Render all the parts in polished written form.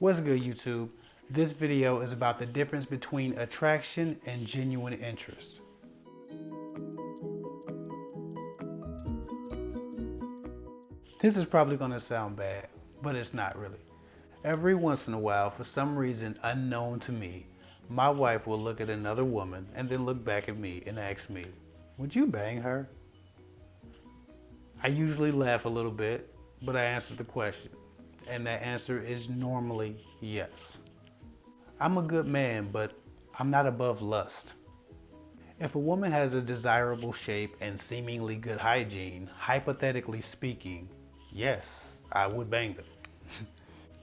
What's good, YouTube? This video is about the difference between attraction and genuine interest. This is probably going to sound bad, but it's not really. Every once in a while, for some reason unknown to me, my wife will look at another woman and then look back at me and ask me, "Would you bang her?" I usually laugh a little bit, but I answer the question, and that answer is normally yes. I'm a good man, but I'm not above lust. If a woman has a desirable shape and seemingly good hygiene, hypothetically speaking, yes, I would bang them.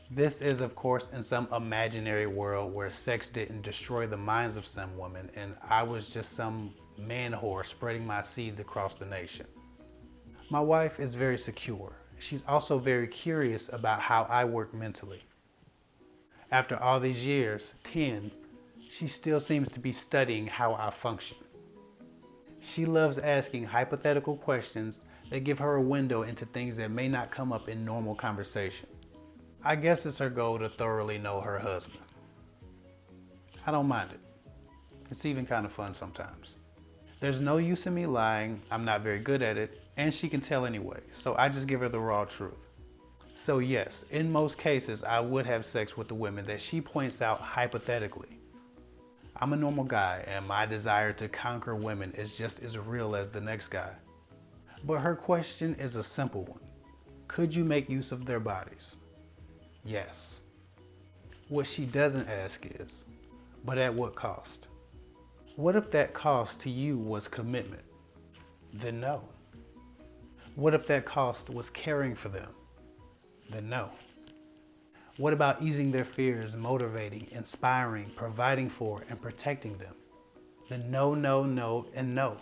This is, of course, in some imaginary world where sex didn't destroy the minds of some women and I was just some man whore spreading my seeds across the nation. My wife is very secure. She's also very curious about how I work mentally. After all these years, 10, she still seems to be studying how I function. She loves asking hypothetical questions that give her a window into things that may not come up in normal conversation. I guess it's her goal to thoroughly know her husband. I don't mind it. It's even kind of fun sometimes. There's no use in me lying, I'm not very good at it, and she can tell anyway, so I just give her the raw truth. So yes, in most cases, I would have sex with the women that she points out hypothetically. I'm a normal guy, and my desire to conquer women is just as real as the next guy. But her question is a simple one. Could you make use of their bodies? Yes. What she doesn't ask is, but at what cost? What if that cost to you was commitment? Then no. What if that cost was caring for them? Then no. What about easing their fears, motivating, inspiring, providing for, and protecting them? Then no, no, no, and no.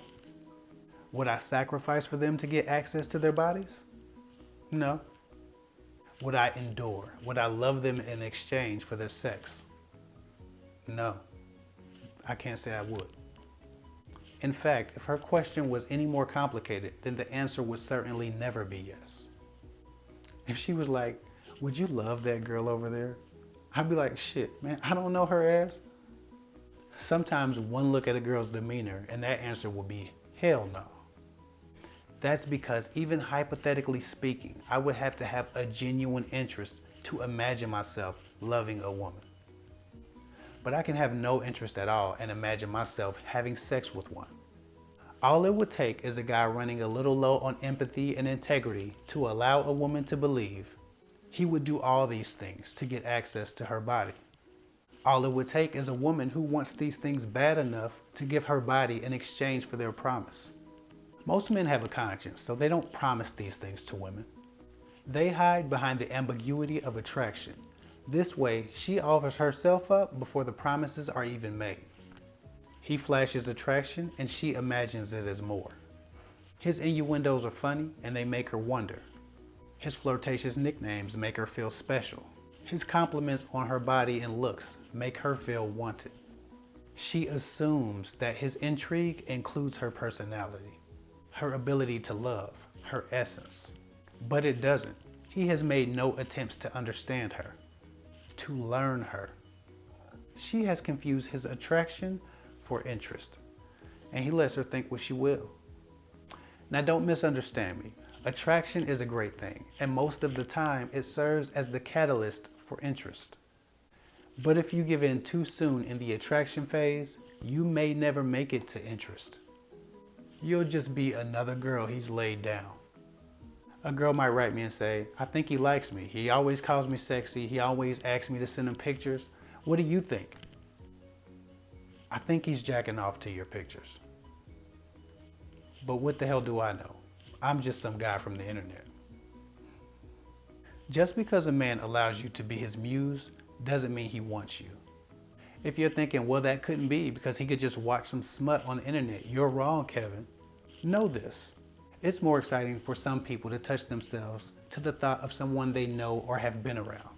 Would I sacrifice for them to get access to their bodies? No. Would I endure? Would I love them in exchange for their sex? No. I can't say I would. In fact, if her question was any more complicated, then the answer would certainly never be yes. If she was like, "Would you love that girl over there?" I'd be like, "Shit, man, I don't know her ass." Sometimes one look at a girl's demeanor and that answer will be, hell no. That's because even hypothetically speaking, I would have to have a genuine interest to imagine myself loving a woman. But I can have no interest at all and imagine myself having sex with one. All it would take is a guy running a little low on empathy and integrity to allow a woman to believe he would do all these things to get access to her body. All it would take is a woman who wants these things bad enough to give her body in exchange for their promise. Most men have a conscience, so they don't promise these things to women. They hide behind the ambiguity of attraction. This way, she offers herself up before the promises are even made. He flashes attraction and she imagines it as more. His innuendos are funny and they make her wonder. His flirtatious nicknames make her feel special. His compliments on her body and looks make her feel wanted. She assumes that his intrigue includes her personality, her ability to love, her essence. But it doesn't. He has made no attempts to understand her, to learn her. She has confused his attraction for interest, and he lets her think what she will. Now don't misunderstand me. Attraction is a great thing, and most of the time it serves as the catalyst for interest. But if you give in too soon in the attraction phase, you may never make it to interest. You'll just be another girl he's laid down. A girl might write me and say, "I think he likes me. He always calls me sexy. He always asks me to send him pictures. What do you think?" "I think he's jacking off to your pictures." But what the hell do I know? I'm just some guy from the internet. Just because a man allows you to be his muse doesn't mean he wants you. If you're thinking, well, that couldn't be because he could just watch some smut on the internet, you're wrong, Kevin. Know this. It's more exciting for some people to touch themselves to the thought of someone they know or have been around.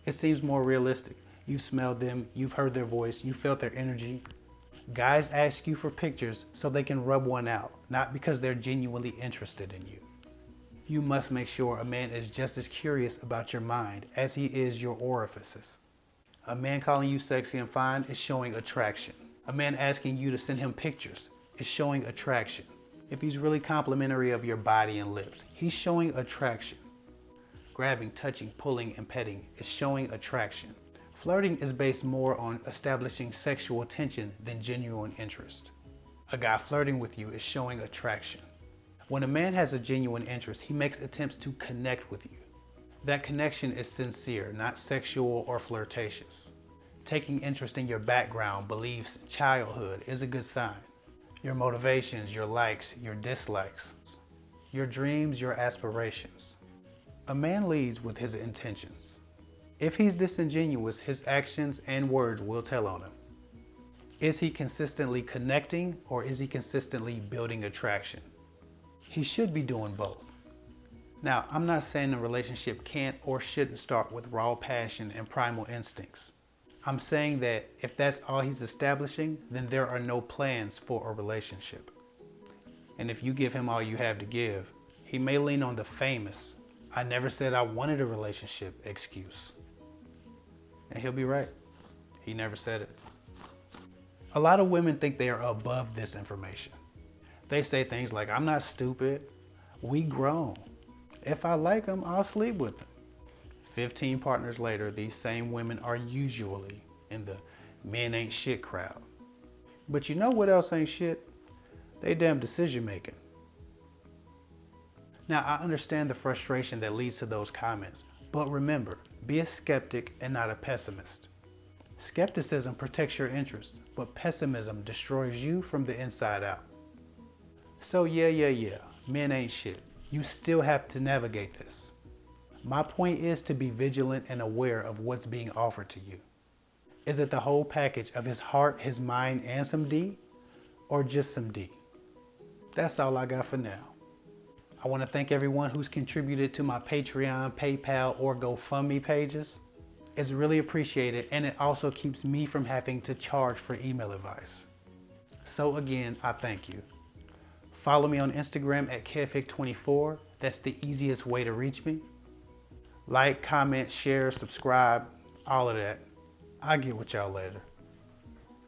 It seems more realistic. You've smelled them, you've heard their voice, you felt their energy. Guys ask you for pictures so they can rub one out, not because they're genuinely interested in you. You must make sure a man is just as curious about your mind as he is your orifices. A man calling you sexy and fine is showing attraction. A man asking you to send him pictures is showing attraction. If he's really complimentary of your body and lips, he's showing attraction. Grabbing, touching, pulling, and petting is showing attraction. Flirting is based more on establishing sexual tension than genuine interest. A guy flirting with you is showing attraction. When a man has a genuine interest, he makes attempts to connect with you. That connection is sincere, not sexual or flirtatious. Taking interest in your background, beliefs, childhood is a good sign. Your motivations, your likes, your dislikes, your dreams, your aspirations. A man leads with his intentions. If he's disingenuous, his actions and words will tell on him. Is he consistently connecting or is he consistently building attraction? He should be doing both. Now, I'm not saying a relationship can't or shouldn't start with raw passion and primal instincts. I'm saying that if that's all he's establishing, then there are no plans for a relationship. And if you give him all you have to give, he may lean on the famous, "I never said I wanted a relationship" excuse. And he'll be right. He never said it. A lot of women think they are above this information. They say things like, "I'm not stupid. We grown. If I like them, I'll sleep with them." 15 partners later, these same women are usually in the men ain't shit crowd. But you know what else ain't shit? They damn decision making. Now, I understand the frustration that leads to those comments, but remember, be a skeptic and not a pessimist. Skepticism protects your interest, but pessimism destroys you from the inside out. So yeah, men ain't shit. You still have to navigate this. My point is to be vigilant and aware of what's being offered to you. Is it the whole package of his heart, his mind, and some D? Or just some D? That's all I got for now. I want to thank everyone who's contributed to my Patreon, PayPal, or GoFundMe pages. It's really appreciated, and it also keeps me from having to charge for email advice. So again, I thank you. Follow me on Instagram at KevHick24. That's the easiest way to reach me. Like, comment, share, subscribe, all of that. I'll get with y'all later.